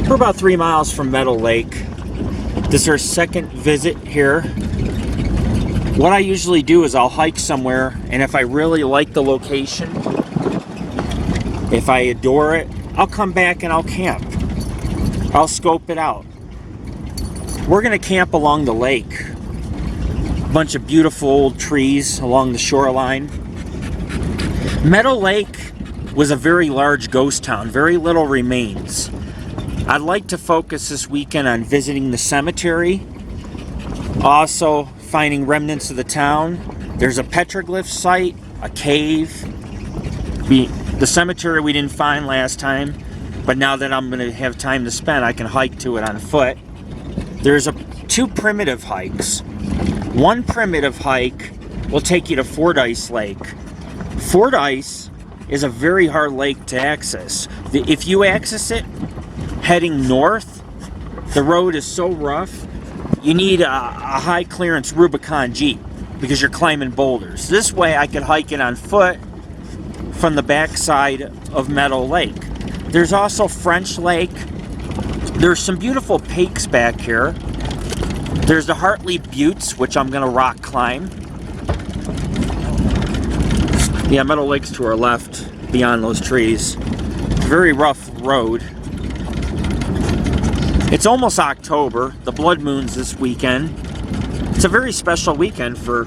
We're about 3 miles from Meadow Lake. This is our second visit here. What I usually do is I'll hike somewhere, and if I really like the location, if I adore it, I'll come back and I'll camp. I'll scope it out. We're gonna camp along the lake. A bunch of beautiful old trees along the shoreline. Meadow Lake was a very large ghost town, very little remains. I'd like to focus this weekend on visiting the cemetery, also finding remnants of the town. There's a petroglyph site, a cave. The cemetery we didn't find last time, but now that I'm going to have time to spend, I can hike to it on foot. There's two primitive hikes. One primitive hike will take you to Fordyce Lake. Fordyce is a very hard lake to access. If you access it heading north, the road is so rough, you need a high clearance Rubicon Jeep because you're climbing boulders. This way I could hike it on foot from the backside of Meadow Lake. There's also French Lake. There's some beautiful peaks back here. There's the Hartley Buttes, which I'm gonna rock climb. Yeah, Meadow Lake's to our left, beyond those trees. Very rough road. It's almost October. The blood moon's this weekend. It's a very special weekend for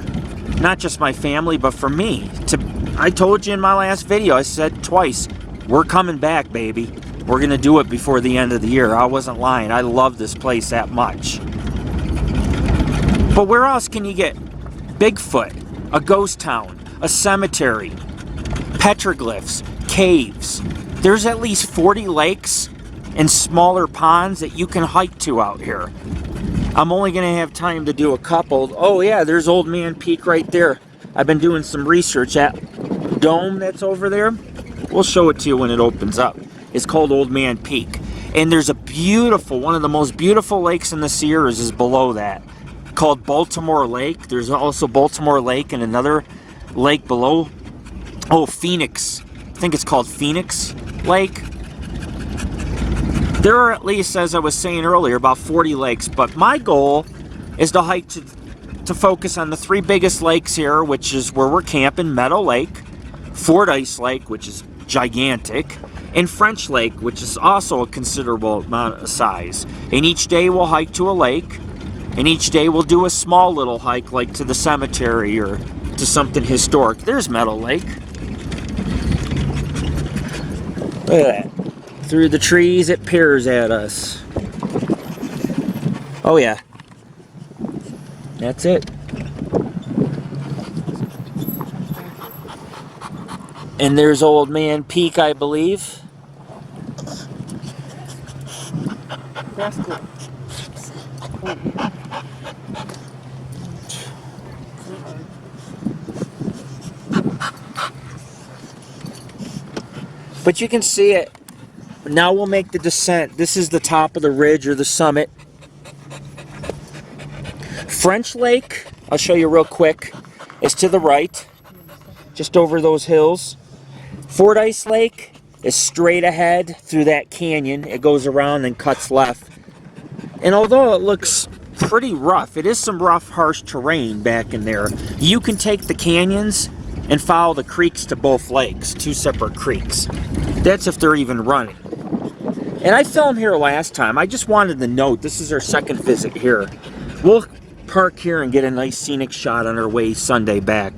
not just my family, but for me. I told you in my last video, I said twice, we're coming back, baby. We're gonna do it before the end of the year. I wasn't lying. I love this place that much. But where else can you get Bigfoot, a ghost town, a cemetery, petroglyphs, caves? There's at least 40 lakes and smaller ponds that you can hike to out here. I'm only gonna have time to do a couple. Oh yeah, there's Old Man Peak right there. I've been doing some research. That dome that's over there, we'll show it to you when it opens up. It's called Old Man Peak. And there's a beautiful, one of the most beautiful lakes in the Sierras is below that, called Baltimore Lake. There's also Baltimore Lake and another lake below. Oh, Phoenix. I think it's called Phoenix Lake. There are at least, as I was saying earlier, about 40 lakes. But my goal is to hike to focus on the three biggest lakes here, which is where we're camping: Meadow Lake, Fordyce Lake, which is gigantic, and French Lake, which is also a considerable amount of size. And each day we'll hike to a lake, and each day we'll do a small little hike, like to the cemetery or to something historic. There's Meadow Lake. Look at that. Through the trees it peers at us. Oh yeah. That's it. And there's Old Man Peak, I believe. That's cool. But you can see it. Now we'll make the descent. This is the top of the ridge or the summit. French Lake, I'll show you real quick, is to the right, just over those hills. Fordyce Lake is straight ahead through that canyon. It goes around and cuts left. And although it looks pretty rough, it is some rough, harsh terrain back in there. You can take the canyons and follow the creeks to both lakes, two separate creeks. That's if they're even running. And I filmed here last time. I just wanted to note, this is our second visit here. We'll park here and get a nice scenic shot on our way Sunday back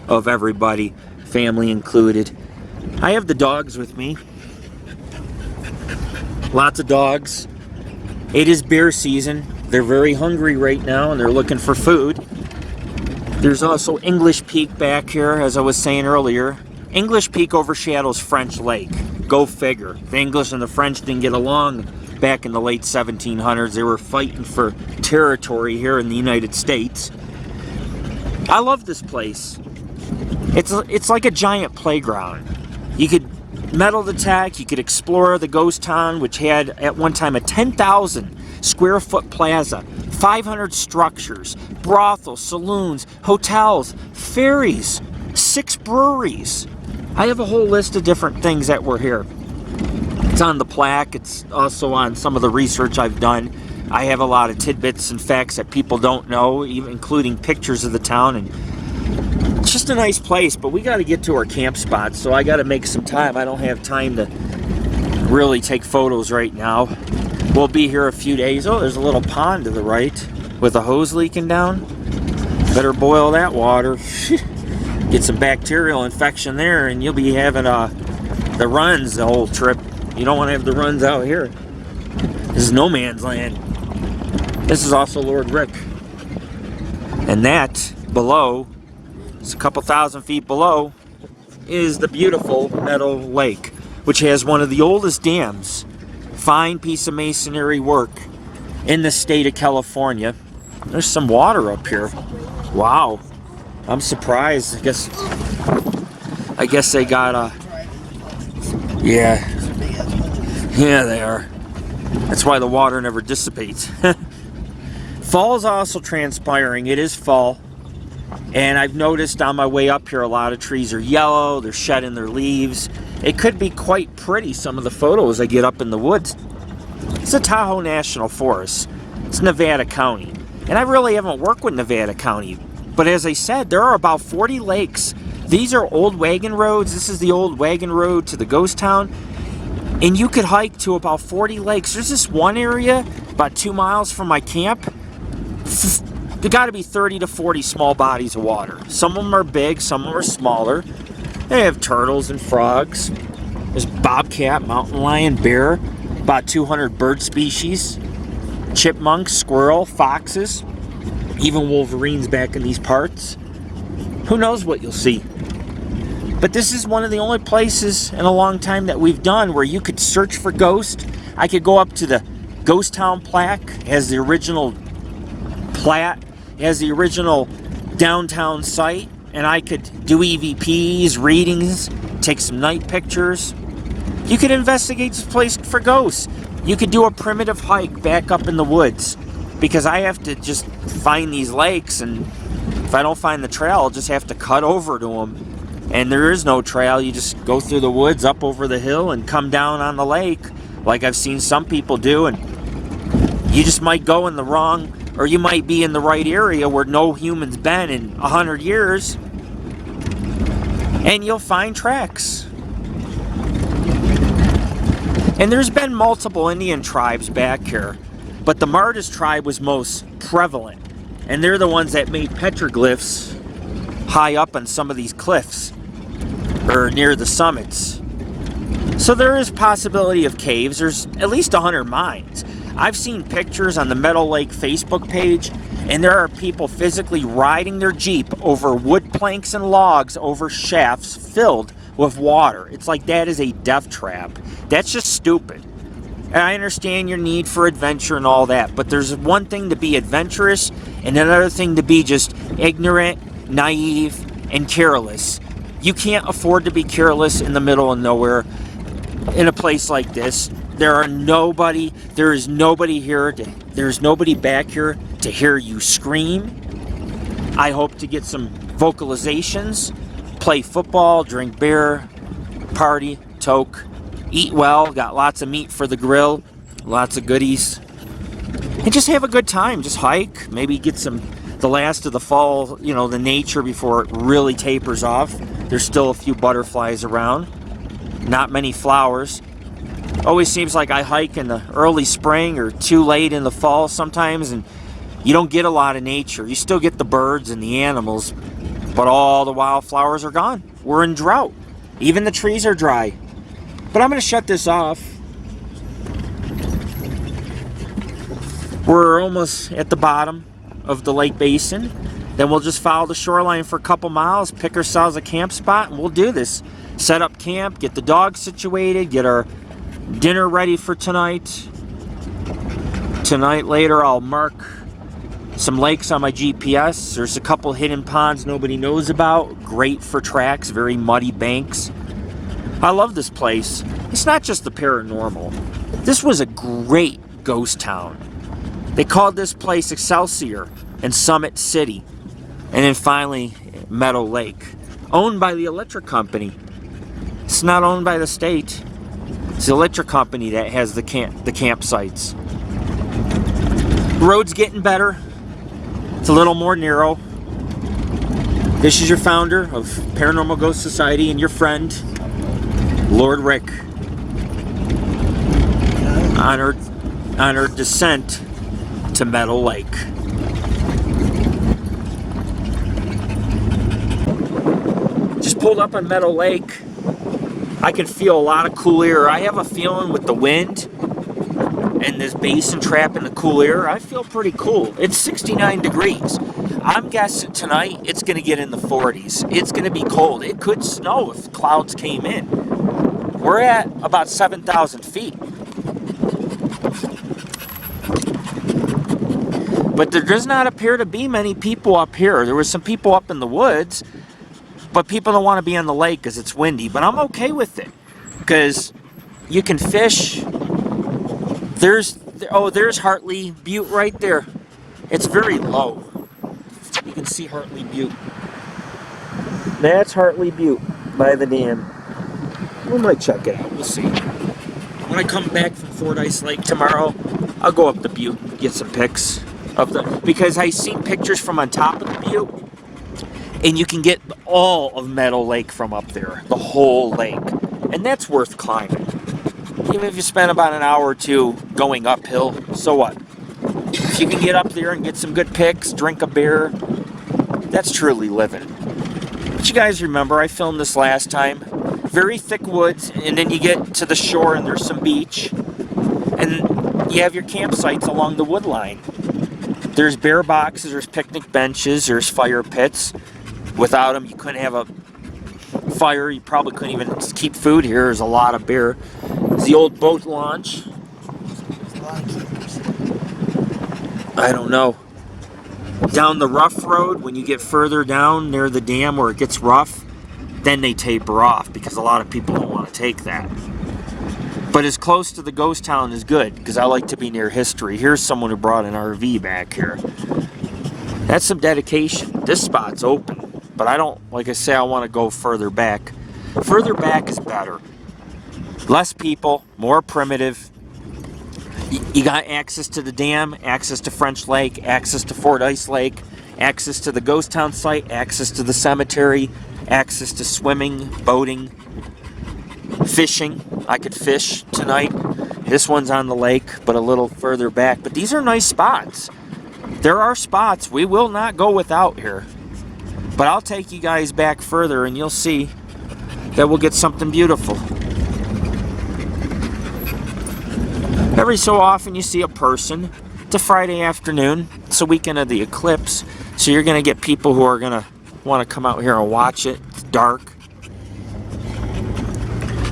of everybody, family included. I have the dogs with me. Lots of dogs. It is bear season. They're very hungry right now and they're looking for food. There's also English Peak back here, as I was saying earlier. English Peak overshadows French Lake. Go figure. The English and the French didn't get along back in the late 1700s. They were fighting for territory here in the United States. I love this place. It's like a giant playground. You could metal detect, you could explore the ghost town, which had at one time a 10,000 square foot plaza, 500 structures, brothels, saloons, hotels, ferries, 6 breweries. I have a whole list of different things that were here. It's on the plaque. It's also on some of the research I've done. I have a lot of tidbits and facts that people don't know, even including pictures of the town. And it's just a nice place, but we got to get to our camp spot, so I got to make some time. I don't have time to really take photos right now. We'll be here a few days. Oh, there's a little pond to the right with a hose leaking down. Better boil that water. Get some bacterial infection there, and you'll be having the runs the whole trip. You don't want to have the runs out here. This is no man's land. This is also Lord Rick. And that below, it's a couple thousand feet below, is the beautiful Meadow Lake, which has one of the oldest dams. Fine piece of masonry work in the state of California. There's some water up here. Wow. I'm surprised. I guess they got a... Yeah. Yeah, they are. That's why the water never dissipates. Fall is also transpiring. It is fall. And I've noticed on my way up here a lot of trees are yellow. They're shedding their leaves. It could be quite pretty, some of the photos I get up in the woods. It's the Tahoe National Forest. It's Nevada County. And I really haven't worked with Nevada County. But as I said, there are about 40 lakes. These are old wagon roads. This is the old wagon road to the ghost town. And you could hike to about 40 lakes. There's this one area about 2 miles from my camp. There got to be 30 to 40 small bodies of water. Some of them are big, some of them are smaller. They have turtles and frogs. There's bobcat, mountain lion, bear, about 200 bird species, chipmunks, squirrel, foxes, even wolverines back in these parts. Who knows what you'll see? But this is one of the only places in a long time that we've done where you could search for ghosts. I could go up to the ghost town plaque, has the original plat, has the original downtown site, and I could do EVPs, readings, take some night pictures. You could investigate this place for ghosts. You could do a primitive hike back up in the woods, because I have to just find these lakes, and if I don't find the trail, I'll just have to cut over to them. And there is no trail. You just go through the woods, up over the hill, and come down on the lake, like I've seen some people do. And you just might go in the wrong, or you might be in the right area where no human's been in 100 years, and you'll find tracks. And there's been multiple Indian tribes back here, but the Martis tribe was most prevalent, and they're the ones that made petroglyphs high up on some of these cliffs or near the summits. So there is possibility of caves. There's at least 100 mines. I've seen pictures on the Meadow Lake Facebook page, and there are people physically riding their Jeep over wood planks and logs over shafts filled with water. It's like that is a death trap. That's just stupid. And I understand your need for adventure and all that, but there's one thing to be adventurous and another thing to be just ignorant, naive, and careless. You can't afford to be careless in the middle of nowhere in a place like this. There is nobody here, there's nobody back here to hear you scream. I hope to get some vocalizations, play football, drink beer, party, toke, eat well, got lots of meat for the grill, lots of goodies, and just have a good time. Just hike, maybe get the last of the fall, the nature before it really tapers off. There's still a few butterflies around, not many flowers. Always seems like I hike in the early spring or too late in the fall sometimes, and you don't get a lot of nature. You still get the birds and the animals, but all the wildflowers are gone. We're in drought. Even the trees are dry. But I'm going to shut this off. We're almost at the bottom of the lake basin. Then we'll just follow the shoreline for a couple miles, pick ourselves a camp spot, and we'll do this. Set up camp, get the dogs situated, get our dinner ready for tonight. Tonight, later, I'll mark some lakes on my GPS. There's a couple hidden ponds nobody knows about. Great for tracks, very muddy banks. I love this place. It's not just the paranormal. This was a great ghost town. They called this place Excelsior and Summit City. And then finally, Meadow Lake. Owned by the electric company. It's not owned by the state. It's the electric company that has the campsites. The road's getting better. It's a little more narrow. This is your founder of Paranormal Ghost Society and your friend, Lord Rick, on her descent to Meadow Lake. Just pulled up on Meadow Lake. I can feel a lot of cool air. I have a feeling with the wind and this basin trap in the cool air, I feel pretty cool. It's 69 degrees. I'm guessing tonight it's going to get in the 40s. It's going to be cold. It could snow if clouds came in. We're at about 7,000 feet. But there does not appear to be many people up here. There was some people up in the woods, but people don't want to be on the lake because it's windy. But I'm okay with it because you can fish. There's Hartley Butte right there. It's very low. You can see Hartley Butte. That's Hartley Butte by the dam. We might check it out. We'll see. When I come back from Fordyce Lake tomorrow, I'll go up the Butte and get some pics of because I seen pictures from on top of the Butte, and you can get all of Meadow Lake from up there, the whole lake, and that's worth climbing. Even if you spend about an hour or two going uphill, so what? If you can get up there and get some good pics, drink a beer, that's truly living. But you guys remember, I filmed this last time. Very thick woods, and then you get to the shore and there's some beach. And you have your campsites along the wood line. There's bear boxes, there's picnic benches, there's fire pits. Without them, you couldn't have a fire. You probably couldn't even keep food here. There's a lot of beer. There's the old boat launch. There's a lot of keepers. I don't know. Down the rough road, when you get further down near the dam where it gets rough, then they taper off because a lot of people don't want to take that. But as close to the ghost town is good because I like to be near history. Here's someone who brought an RV back here. That's some dedication. This spot's open, but I don't, like I say, I want to go further back. Further back is better. Less people, more primitive. You got access to the dam, access to French Lake, access to Fordyce Lake, access to the ghost town site, access to the cemetery, access to swimming, boating, fishing. I could fish tonight. This one's on the lake, but a little further back. But these are nice spots. There are spots we will not go without here. But I'll take you guys back further and you'll see that we'll get something beautiful. Every so often you see a person. It's a Friday afternoon. It's the weekend of the eclipse. So you're going to get people who are going to want to come out here and watch it. It's dark.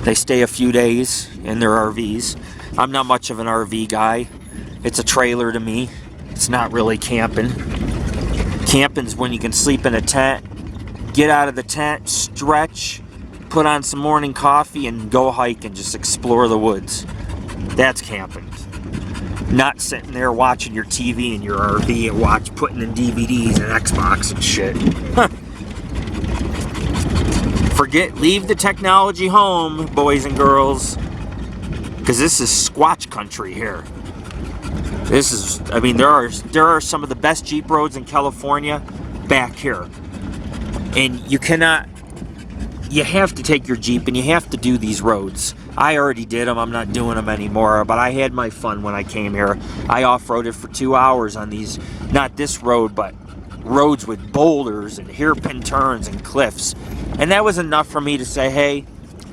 They stay a few days in their RVs. I'm not much of an RV guy. It's a trailer to me. It's not really camping. Camping's when you can sleep in a tent, get out of the tent, stretch, put on some morning coffee, and go hike and just explore the woods. That's camping. Not sitting there watching your TV in your RV and putting in DVDs and Xbox and shit. Leave the technology home, boys and girls, because this is Squatch country here. This is, I mean, there are some of the best Jeep roads in California back here, and you have to take your Jeep and you have to do these roads. I already did them. I'm not doing them anymore, but I had my fun when I came here. I off-roaded for 2 hours on these, not this road, but roads with boulders and hairpin turns and cliffs. And that was enough for me to say, hey,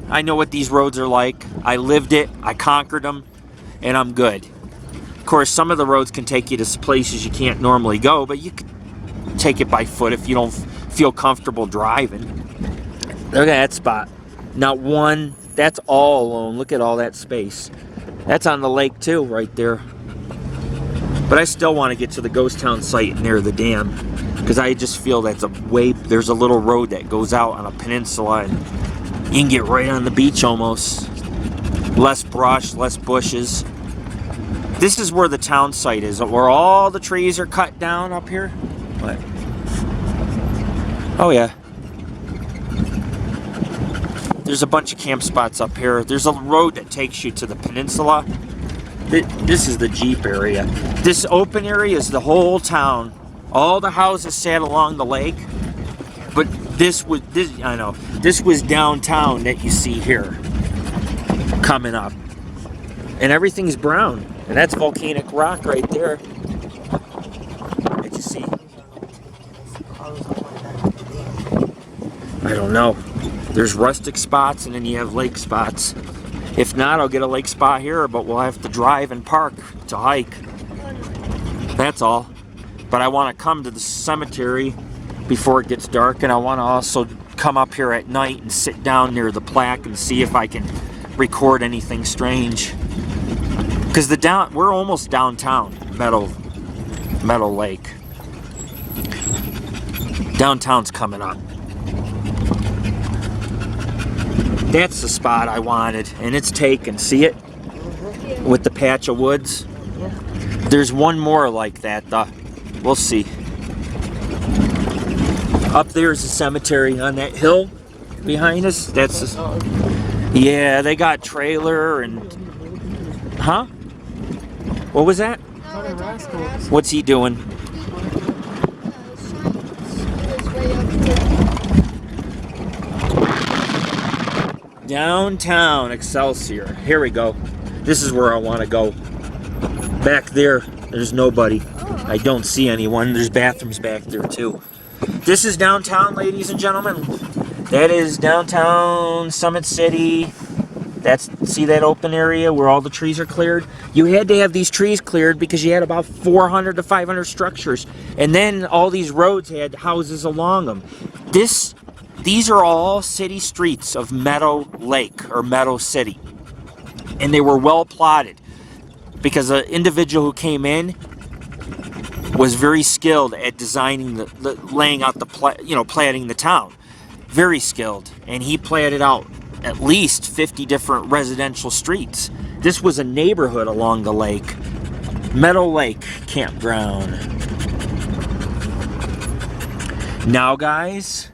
I know what these roads are like. I lived it, I conquered them, and I'm good. Of course, some of the roads can take you to places you can't normally go, but you can take it by foot if you don't feel comfortable driving. Look at that spot. Not one, that's all alone. Look at all that space. That's on the lake too, right there. But I still want to get to the ghost town site near the dam, because I just feel there's a little road that goes out on a peninsula and you can get right on the beach almost. Less brush, less bushes. This is where the town site is, where all the trees are cut down up here. What? Oh yeah. There's a bunch of camp spots up here. There's a road that takes you to the peninsula. This is the Jeep area. This open area is the whole town. All the houses sat along the lake. But this was downtown that you see here coming up. And everything's brown. And that's volcanic rock right there. Did you see? I don't know. There's rustic spots and then you have lake spots. If not, I'll get a lake spot here, but we'll have to drive and park to hike. That's all. But I want to come to the cemetery before it gets dark, and I want to also come up here at night and sit down near the plaque and see if I can record anything strange. Because we're almost downtown, Meadow Lake. Downtown's coming up. That's the spot I wanted, and it's taken. See it? With the patch of woods. There's one more like that, though. We'll see. Up there is the cemetery on that hill behind us. That's yeah, they got trailer and huh? What was that? What's he doing? Downtown Excelsior. Here we go. This is where I want to go. Back there, there's nobody. I don't see anyone. There's bathrooms back there too. This is downtown, ladies and gentlemen. That is downtown Summit City. See that open area where all the trees are cleared? You had to have these trees cleared because you had about 400 to 500 structures. And then all these roads had houses along them. These are all city streets of Meadow Lake or Meadow City. And they were well plotted because an individual who came in was very skilled at designing laying out platting the town. Very skilled. And he platted out at least 50 different residential streets. This was a neighborhood along the lake. Meadow Lake Campground. Now, guys,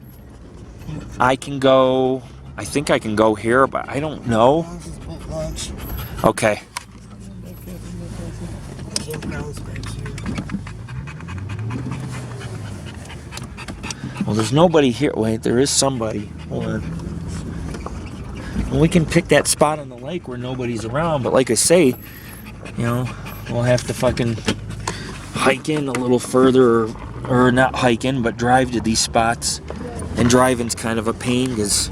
I think I can go here, but I don't know. Okay. Well, there's nobody here. Wait, there is somebody. Hold on. Well, we can pick that spot on the lake where nobody's around, but like I say, we'll have to fucking hike in a little further, or not hike in, but drive to these spots. And driving's kind of a pain because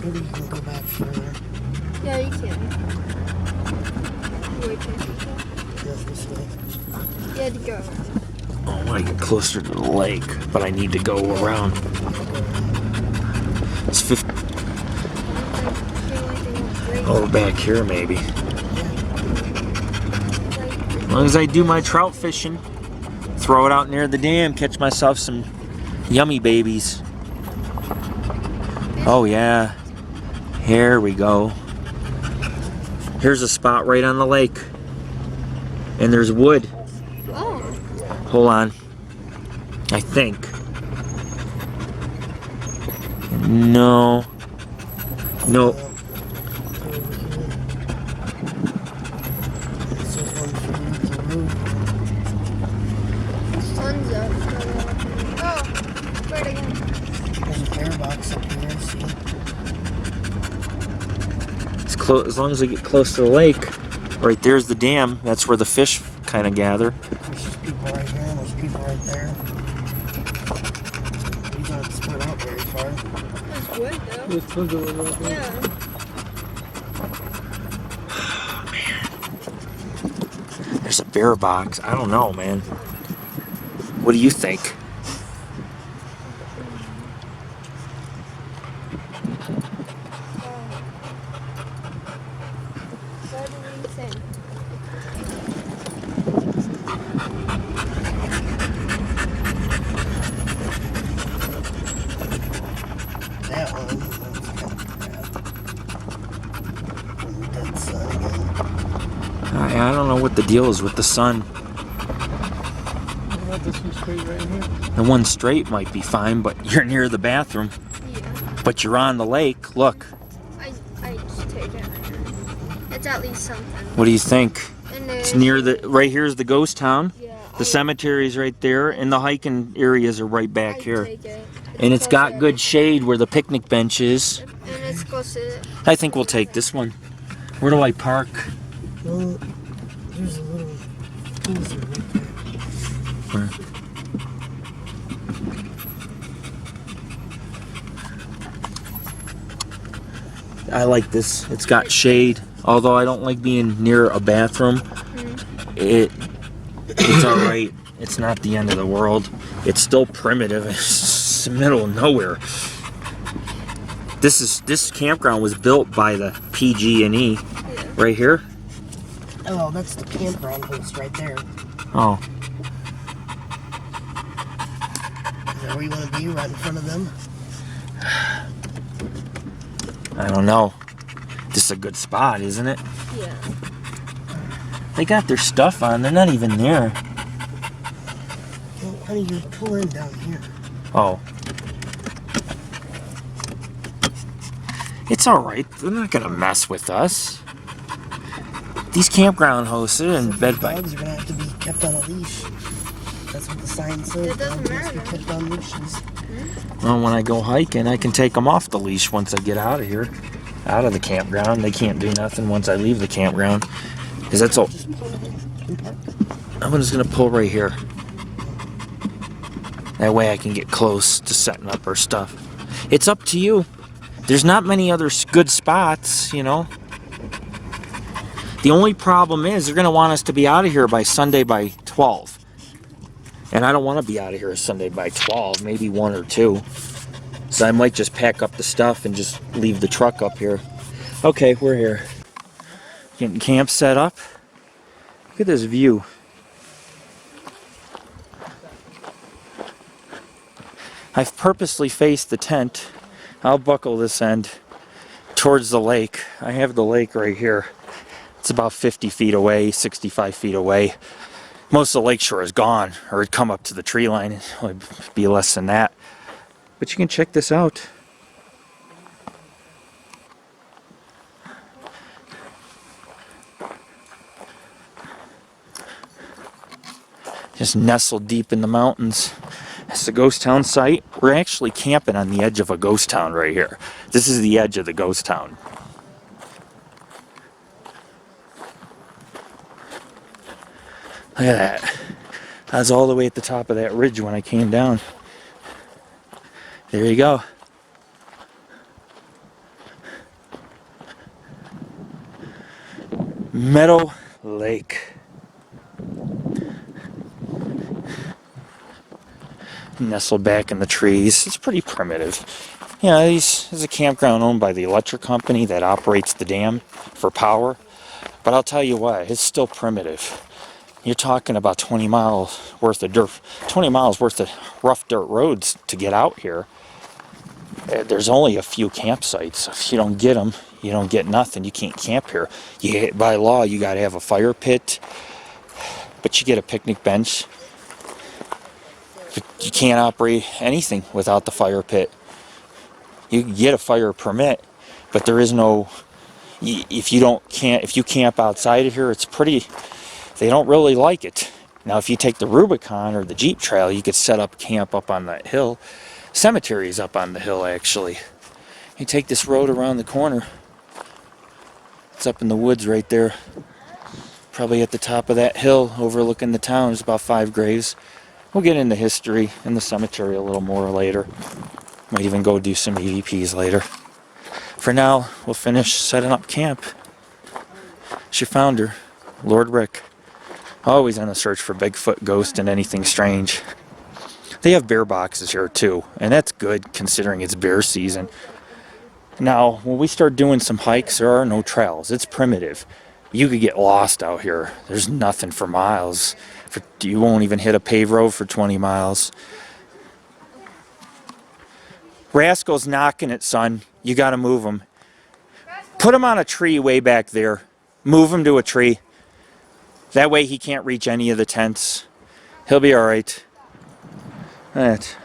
maybe you can go back further. Yeah, you can. This way. Yeah, to go. I want to get closer to the lake, but I need to go around. It's 50. Oh, back here maybe. As long as I do my trout fishing, throw it out near the dam, catch myself some yummy babies. Oh yeah, here we go. Here's a spot right on the lake, and there's wood. Oh. Hold on, I think. No. Sun's up. Oh, right again. There's a bear box up here, see? It's close. As long as we get close to the lake. Right there's the dam. That's where the fish kind of gather. There's just people right here and there's people right there. You don't spread out very far. That's good, though. There's tons of them out there. Yeah. There's a bear box. I don't know, man. What do you think? What do you think? That one, that's kind of crap. When we did sun. know what the deal is with the sun. What about this one straight right here? The one straight might be fine, but you're near the bathroom. Yeah. But you're on the lake. Look. I just take it. It's at least something. What do you think? And It's near the, right here's the ghost town. Yeah. The cemetery's right there, and the hiking areas are right back here. Take it. And it's got good shade where the picnic bench is. And it's close to. I think we'll take this one. Where do I park? Well, there's a little closer right there. Where? I like this. It's got shade. Although I don't like being near a bathroom. It's alright. It's not the end of the world. It's still primitive. It's the middle of nowhere. This campground was built by the PG&E right here. Oh, that's the campground host right there. Oh, Is that where you want to be, right in front of them? I don't know. This is a good spot, isn't it? Yeah. They got their stuff on. They're not even there. Well, honey, you're pulling down here. Oh. It's alright. They're not going to mess with us. These campground hosts are in bed by... Dogs are going to have to be kept on a leash. That's what the sign says. It doesn't Dogs must be matter. kept on leashes. Well, when I go hiking, I can take them off the leash once I get out of here. Out of the campground. They can't do nothing once I leave the campground. Because that's all... Just pull and park. I'm just going to pull right here. That way I can get close to setting up our stuff. It's up to you. There's not many other good spots, you know. The only problem is they're going to want us to be out of here by Sunday by 12. And I don't want to be out of here Sunday by 12, maybe 1 or 2. So I might just pack up the stuff and just leave the truck up here. Okay, we're here. Getting camp set up. Look at this view. I've purposely faced the tent. I'll buckle this end towards the lake. I have the lake right here. It's about 50 feet away, 65 feet away. Most of the lakeshore is gone, or it'd come up to the tree line. It would be less than that. But you can check this out. Just nestled deep in the mountains. It's the ghost town site. We're actually camping on the edge of a ghost town right here. This is the edge of the ghost town. Look at that. I was all the way at the top of that ridge when I came down. There you go. Meadow Lake. Nestled back in the trees. It's pretty primitive. You know, this is a campground owned by the electric company that operates the dam for power. But I'll tell you what, it's still primitive. You're talking about 20 miles worth of dirt, 20 miles worth of rough dirt roads to get out here. There's only a few campsites. If you don't get them, you don't get nothing. You can't camp here. By law, you got to have a fire pit, but you get a picnic bench. You can't operate anything without the fire pit. You can get a fire permit, but there is no. If you camp outside of here, it's pretty. They don't really like it. Now, if you take the Rubicon or the Jeep Trail, you could set up camp up on that hill. Cemetery's up on the hill, actually. You take this road around the corner. It's up in the woods right there. Probably at the top of that hill overlooking the town. There's about 5 graves. We'll get into history in the cemetery a little more later. Might even go do some EVPs later. For now, we'll finish setting up camp. It's your founder, Lord Rick. Always on the search for Bigfoot, ghost, and anything strange. They have bear boxes here too, and that's good considering it's bear season. Now, when we start doing some hikes, there are no trails. It's primitive. You could get lost out here. There's nothing for miles. You won't even hit a paved road for 20 miles. Rascal's knocking it, son. You got to move him. Put him on a tree way back there. Move him to a tree. That way he can't reach any of the tents. He'll be alright. That.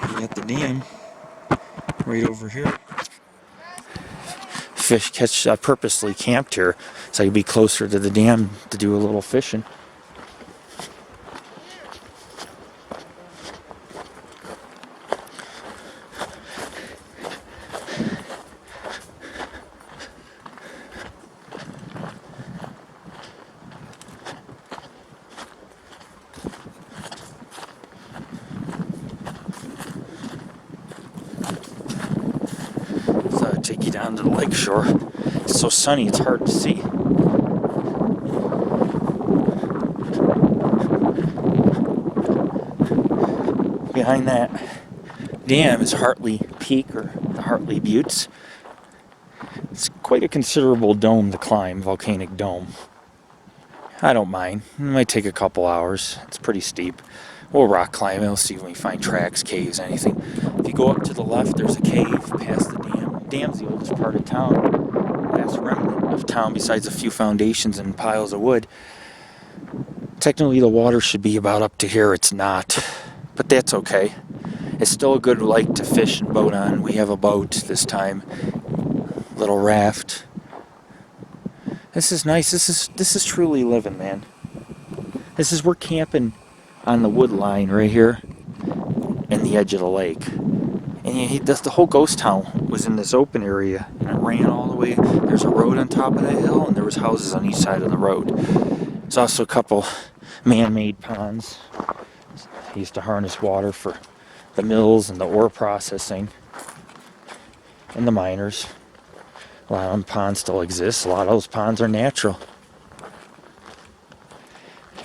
You got the dam right over here. Fish catch. I purposely camped here so I could be closer to the dam to do a little fishing. Take you down to the lake shore. It's so sunny it's hard to see. Behind that dam is Hartley Peak, or the Hartley Buttes. It's quite a considerable dome to climb, volcanic dome. I don't mind. It might take a couple hours. It's pretty steep. We'll rock climb it. We'll see if we find tracks, caves, anything. If you go up to the left, there's a cave past the dam. Dam's the oldest part of town, last remnant of town besides a few foundations and piles of wood. Technically the water should be about up to here. It's not, but that's okay. It's still a good lake to fish and boat on. We have a boat this time, little raft. This is nice. This is truly living, man. We're camping on the wood line right here and the edge of the lake. And the whole ghost town was in this open area, and it ran all the way. There's a road on top of that hill, and there was houses on each side of the road. There's also a couple man-made ponds. They used to harness water for the mills and the ore processing and the miners. A lot of them ponds still exist. A lot of those ponds are natural.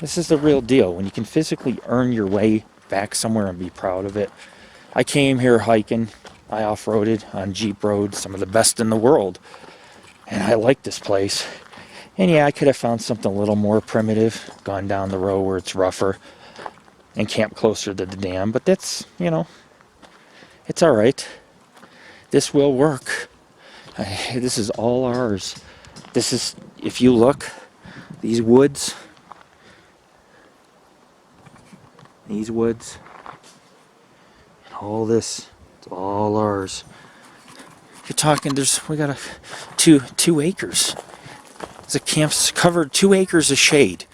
This is the real deal. When you can physically earn your way back somewhere and be proud of it. I came here hiking. I off-roaded on Jeep roads, some of the best in the world. And I like this place. And yeah, I could have found something a little more primitive, gone down the road where it's rougher, and camped closer to the dam. But that's, it's alright. This will work. This is all ours. This is, if you look, these woods, all this, it's all ours. You're talking, we got two acres. The camp's covered 2 acres of shade.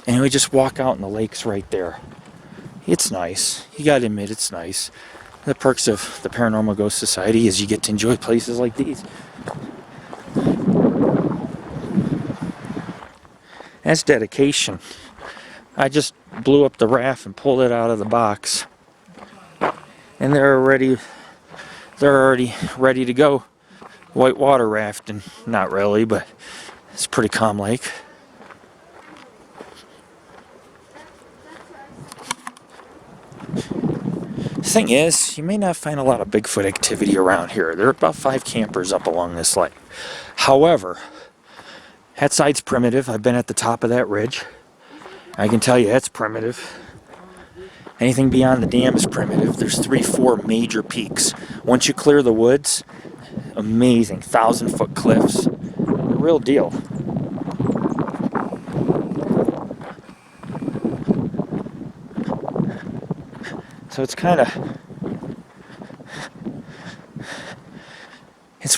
And we just walk out and the lake's right there. It's nice. You gotta admit it's nice. The perks of the Paranormal Ghost Society is you get to enjoy places like these. That's dedication. I just blew up the raft and pulled it out of the box. And they're already ready to go. Whitewater rafting, not really, but it's a pretty calm lake. The thing is, you may not find a lot of Bigfoot activity around here. There are about 5 campers up along this lake. However, that side's primitive. I've been at the top of that ridge. I can tell you that's primitive. Anything beyond the dam is primitive. There's 3-4 major peaks. Once you clear the woods, amazing 1,000-foot cliffs. The real deal. So it's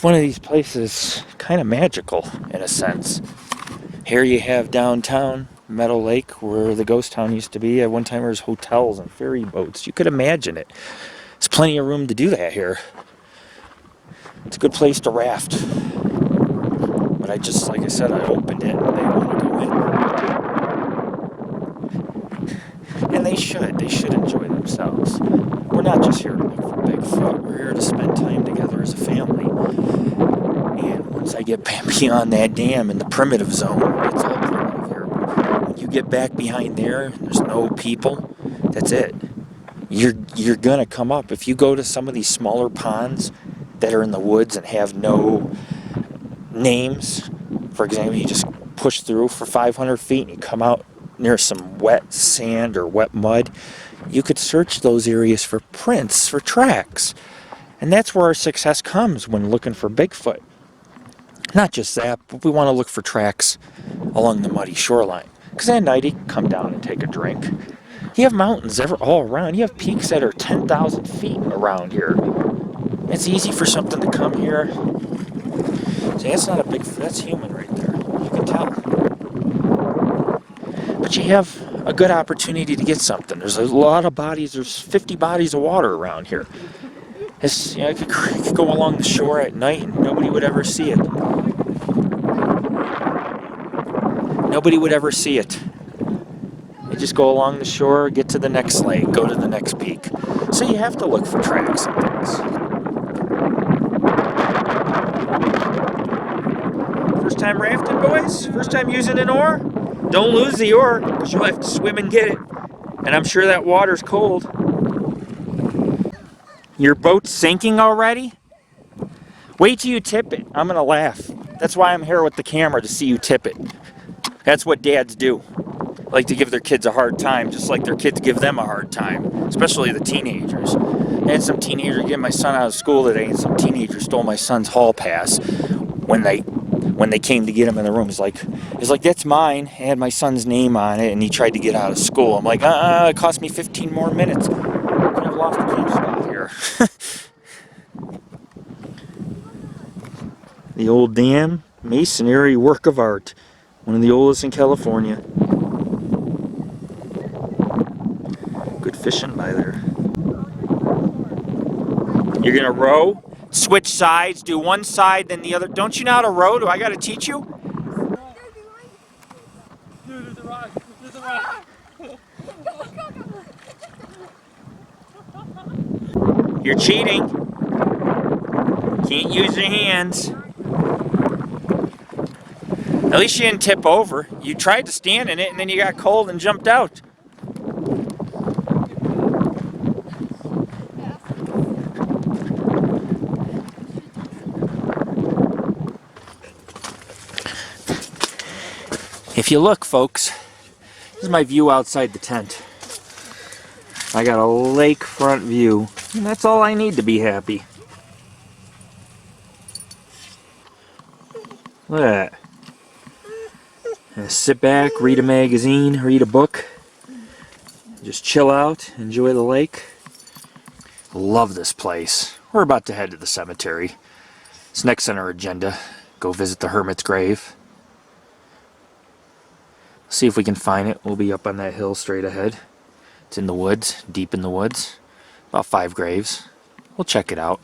one of these places kind of magical in a sense. Here you have downtown Meadow Lake, where the ghost town used to be. At one time there was hotels and ferry boats. You could imagine it. There's plenty of room to do that here. It's a good place to raft. But like I said, I opened it and they want to go in. And they should enjoy themselves. We're not just here to look for Bigfoot. We're here to spend time together as a family. And once I get beyond that dam in the primitive zone, it's all primitive here. When you get back behind there, there's no people. That's it. You're gonna come up. If you go to some of these smaller ponds that are in the woods and have no names, for example, you just push through for 500 feet and you come out near some wet sand or wet mud, you could search those areas for prints, for tracks. And that's where our success comes when looking for Bigfoot. Not just that, but we want to look for tracks along the muddy shoreline. Because at night you can come down and take a drink. You have mountains all around. You have peaks that are 10,000 feet around here. It's easy for something to come here. See, that's human right there. You can tell. But you have a good opportunity to get something. There's a lot of bodies. There's 50 bodies of water around here. I could go along the shore at night and nobody would ever see it. Nobody would ever see it. You just go along the shore, get to the next lake, go to the next peak. So you have to look for tracks and things. First time rafting, boys? First time using an oar? Don't lose the oar, because you'll have to swim and get it. And I'm sure that water's cold. Your boat's sinking already? Wait till you tip it. I'm gonna laugh. That's why I'm here with the camera, to see you tip it. That's what dads do. Like to give their kids a hard time, just like their kids give them a hard time, especially the teenagers. I had some teenager get my son out of school today, and some teenager stole my son's hall pass when they came to get him in the room. He's like, that's mine. It had my son's name on it, and he tried to get out of school. I'm like, it cost me 15 more minutes. Could have lost the game spot here. The old dam, masonry work of art. One of the oldest in California. Good fishing by there. You're gonna row, switch sides, do one side, then the other. Don't you know how to row? Do I gotta teach you? Dude, there's a rock. There's a rock. You're cheating. Can't use your hands. At least you didn't tip over. You tried to stand in it and then you got cold and jumped out. If you look, folks, this is my view outside the tent. I got a lakefront view, and that's all I need to be happy. Look at that. Sit back, read a magazine, read a book, just chill out, enjoy the lake. Love this place. We're about to head to the cemetery. It's next on our agenda. Go visit the hermit's grave. See if we can find it. We'll be up on that hill straight ahead. It's in the woods, deep in the woods. About 5 graves. We'll check it out.